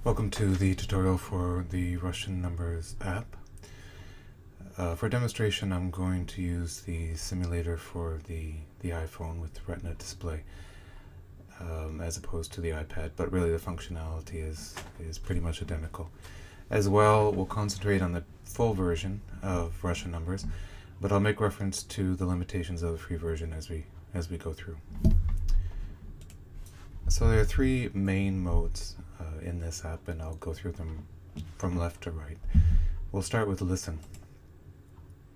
Welcome to the tutorial for the Russian Numbers app. For demonstration, I'm going to use the simulator for the iPhone with Retina display as opposed to the iPad, but really the functionality is pretty much identical. As well, we'll concentrate on the full version of Russian Numbers, but I'll make reference to the limitations of the free version as we go through. So there are three main modes in this app, and I'll go through them from left to right. We'll start with listen.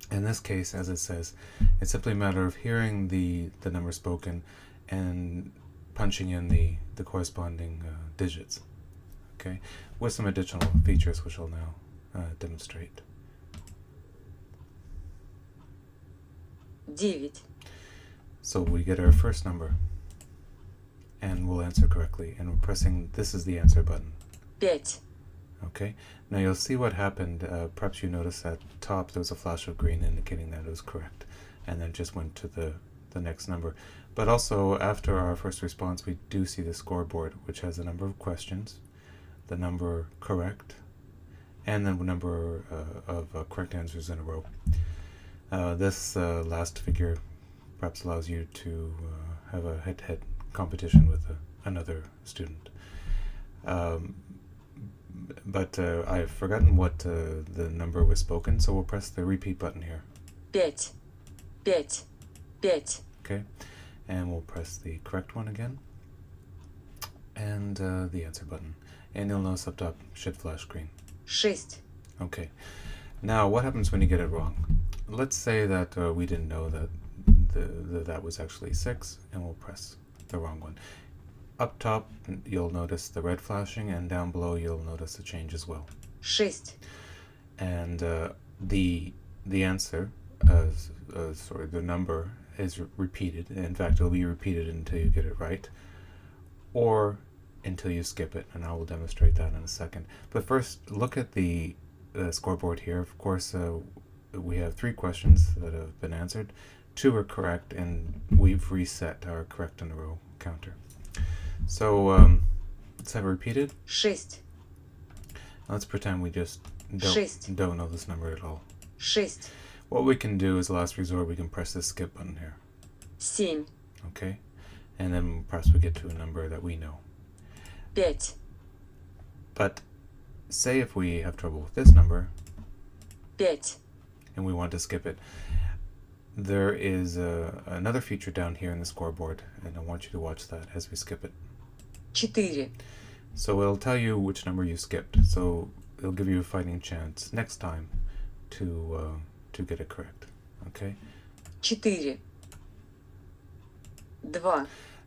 In this case, as it says, it's simply a matter of hearing the number spoken and punching in the corresponding digits, okay, with some additional features which I'll now demonstrate. 9, So we get our first number, and we'll answer correctly, and we're pressing, this is the answer button. 5, Okay, now you'll see what happened. Perhaps you noticed at the top there was a flash of green indicating that it was correct, and then just went to the next number. But also, after our first response, we do see the scoreboard, which has a number of questions, the number correct, and the number of correct answers in a row. This last figure perhaps allows you to have a head-to-head competition with another student. But I've forgotten what the number was spoken, so we'll press the repeat button here. 5, 5, 5, Okay, and we'll press the correct one again, and the answer button. And you'll notice up top should flash green. 6, Okay, now what happens when you get it wrong? Let's say that we didn't know that that was actually 6, and we'll press the wrong one. Up top, you'll notice the red flashing, and down below you'll notice the change as well. 6, And the answer, sorry, the number is repeated. In fact, it'll be repeated until you get it right, or until you skip it, and I will demonstrate that in a second. But first, look at the scoreboard here. Of course, we have 3 questions that have been answered. 2 are correct, and we've reset our correct in a row counter. So let's have it repeated. 6, Let's pretend we just Шесть. don't know this number at all. 6, What we can do as a last resort, we can press the skip button here, 7, okay? And then perhaps we get to a number that we know. 5, But say if we have trouble with this number 5, and we want to skip it, there is another feature down here in the scoreboard, and I want you to watch that as we skip it. 4, So it'll tell you which number you skipped, so it'll give you a fighting chance next time to get it correct, okay? 4, 2,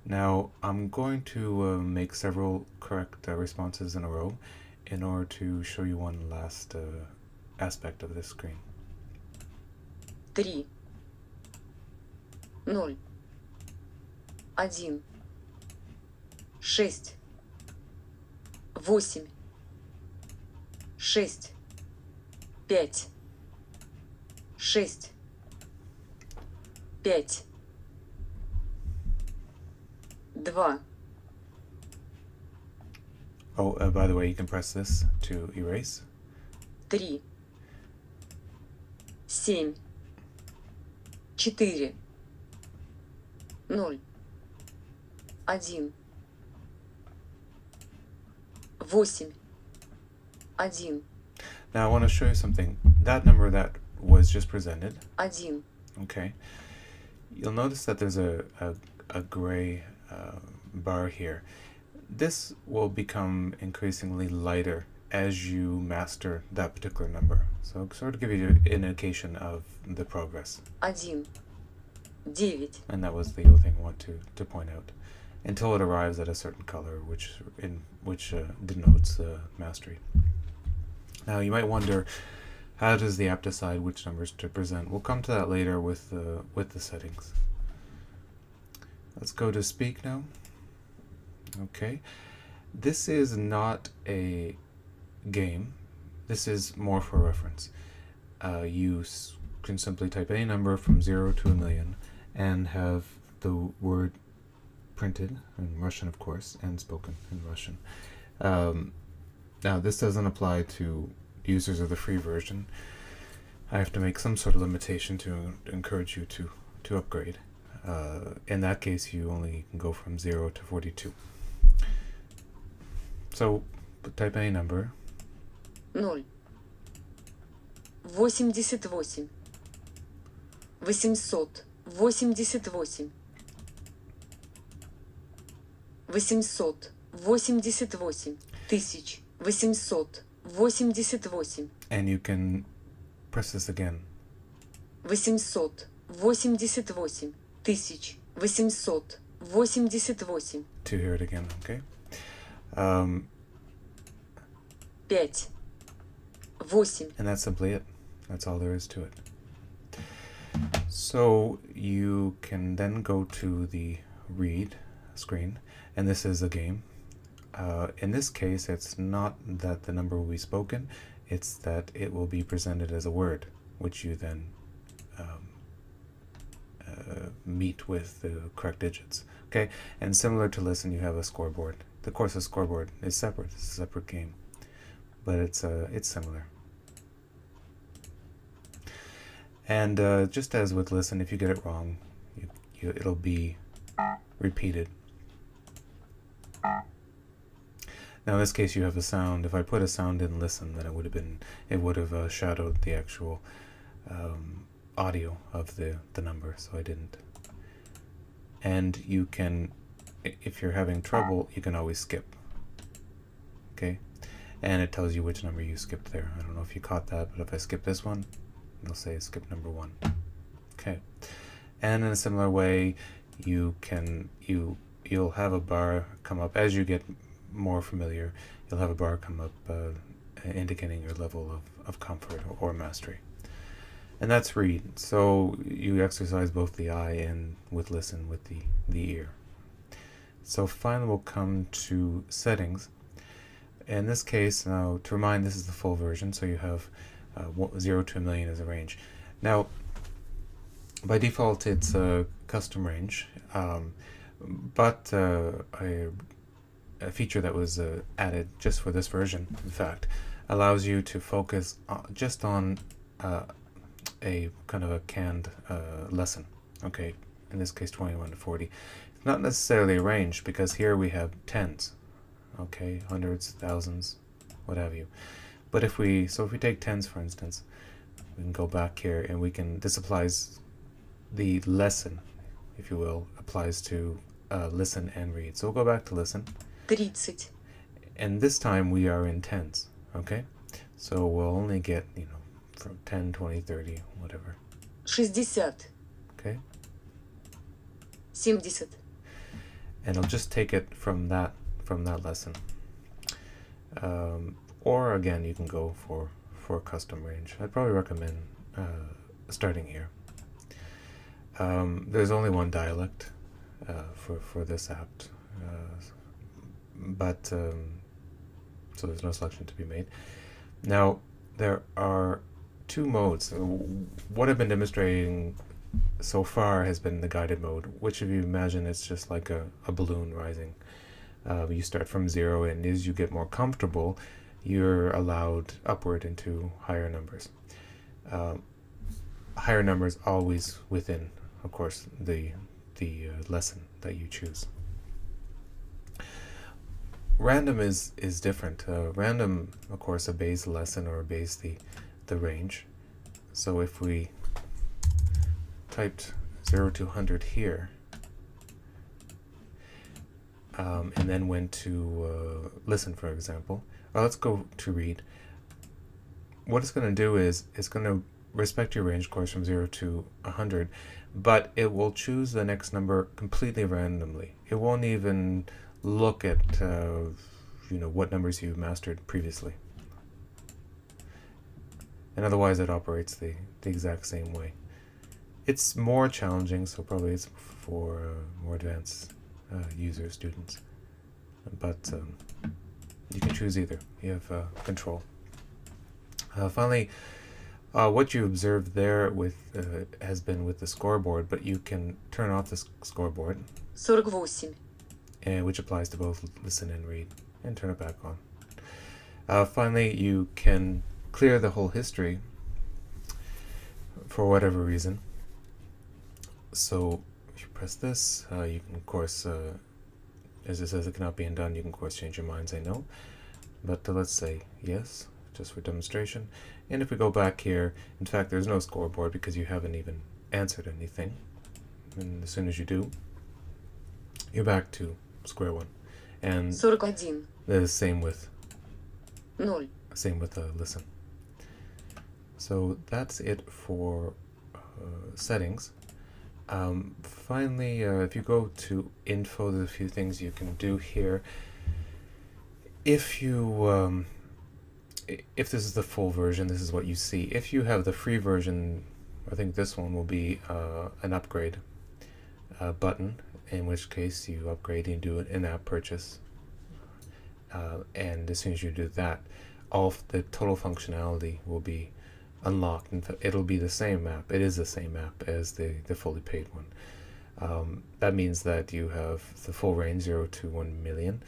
Now I'm going to make several correct responses in a row in order to show you one last aspect of this screen. 3, 0, 1, 6, 8, 6, 5, 6, 5, 2, Oh, by the way, you can press this to erase. 3, 7, 4, 0, 1, 8, 1, Now I want to show you something. That number that was just presented, 1, okay, you'll notice that there's a gray bar here. This will become increasingly lighter as you master that particular number. So sort of give you an indication of the progress. 1, 9, And that was the other thing I want to point out. Until it arrives at a certain color, which denotes mastery. Now you might wonder, how does the app decide which numbers to present? We'll come to that later with the settings. Let's go to speak now. Okay, this is not a game. This is more for reference. You can simply type any number from 0 to 1,000,000 and have the word printed in Russian, of course, and spoken in Russian. Now, this doesn't apply to users of the free version. I have to make some sort of limitation to encourage you to upgrade. In that case, you only can go from 0 to 42. So, type any number. 0. 88. 888. 888. 1888. And you can press this again. 888. 1888. To hear it again, okay? 5. 8. And that's simply it. That's all there is to it. So you can then go to the read screen, and this is a game. In this case, it's not that the number will be spoken, it's that it will be presented as a word, which you then meet with the correct digits. Okay, and similar to listen, you have a scoreboard. The course of scoreboard is separate. It's a separate game, but it's similar. And just as with listen, if you get it wrong, it'll be repeated. Now in this case, you have a sound. If I put a sound in listen, then it would have shadowed the actual audio of the number, so I didn't. And you can, if you're having trouble, you can always skip. Okay, and it tells you which number you skipped there. I don't know if you caught that, but if I skip this one, it'll say skip number 1. Okay, and in a similar way, you'll have a bar come up as you get more familiar. You'll have a bar come up indicating your level of comfort or mastery. And that's read. So you exercise both the eye and with listen with the ear. So finally we'll come to settings. In this case, now to remind, this is the full version, so you have 0 to 1,000,000 as a range. Now by default it's a custom range, but a feature that was added just for this version, in fact, allows you to focus just on a kind of a canned lesson. Okay, in this case 21 to 40. It's not necessarily a range, because here we have tens, okay, hundreds, thousands, what have you. But if we take tens, for instance, we can go back here and this applies, the lesson, if you will, applies to listen and read. So we'll go back to listen. 30. And this time we are in tens, okay? So we'll only get, from 10, 20, 30, whatever. 60. Okay? 70. And I'll just take it from that lesson. Or again, you can go for a custom range. I'd probably recommend starting here. There's only one dialect for this app, but so there's no selection to be made. Now there are 2 modes. What I've been demonstrating so far has been the guided mode, which if you imagine it's just like a balloon rising. You start from 0, and as you get more comfortable, you're allowed upward into higher numbers. Higher numbers always within, of course, the lesson that you choose. Random is different. Random, of course, obeys the lesson or obeys the range. So if we typed 0 to 100 here, and then went to listen, for example. Let's go to read. What it's going to do is it's going to respect your range, of course, from 0 to 100, but it will choose the next number completely randomly. It won't even look at what numbers you mastered previously. And otherwise it operates the exact same way. It's more challenging, so probably it's for more advanced users, students. But you can choose either. You have control. Finally, what you observed there has been with the scoreboard, but you can turn off the scoreboard, 48. which applies to both listen and read, and turn it back on. Finally, you can clear the whole history for whatever reason. So if you press this, you can of course, as it says it cannot be undone, you can of course change your mind, say no. But let's say yes, just for demonstration. And if we go back here, in fact there's no scoreboard because you haven't even answered anything. And as soon as you do, you're back to square one. And 41. the same with 0. listen. So that's it for settings. Finally, if you go to info, there's a few things you can do here. If you if this is the full version, this is what you see. If you have the free version, I think this one will be an upgrade button, in which case you upgrade and do an in-app purchase. And as soon as you do that, all the total functionality will be unlocked. In fact, it'll be the same map. It is the same map as the fully paid one. That means that you have the full range 0 to 1 million,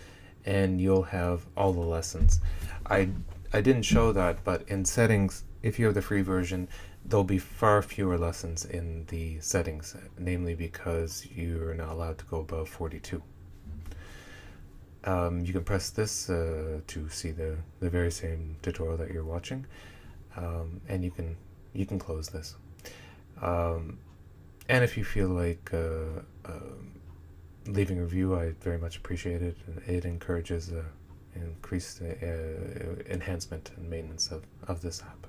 and you'll have all the lessons. I didn't show that, but in settings, if you have the free version, there'll be far fewer lessons in the settings, namely because you're not allowed to go above 42. You can press this to see the very same tutorial that you're watching, and you can close this. And if you feel like leaving a review, I very much appreciate it. It encourages increased enhancement and maintenance of this app.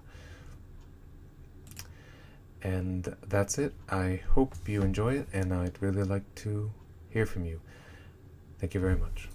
And that's it. I hope you enjoy it, and I'd really like to hear from you. Thank you very much.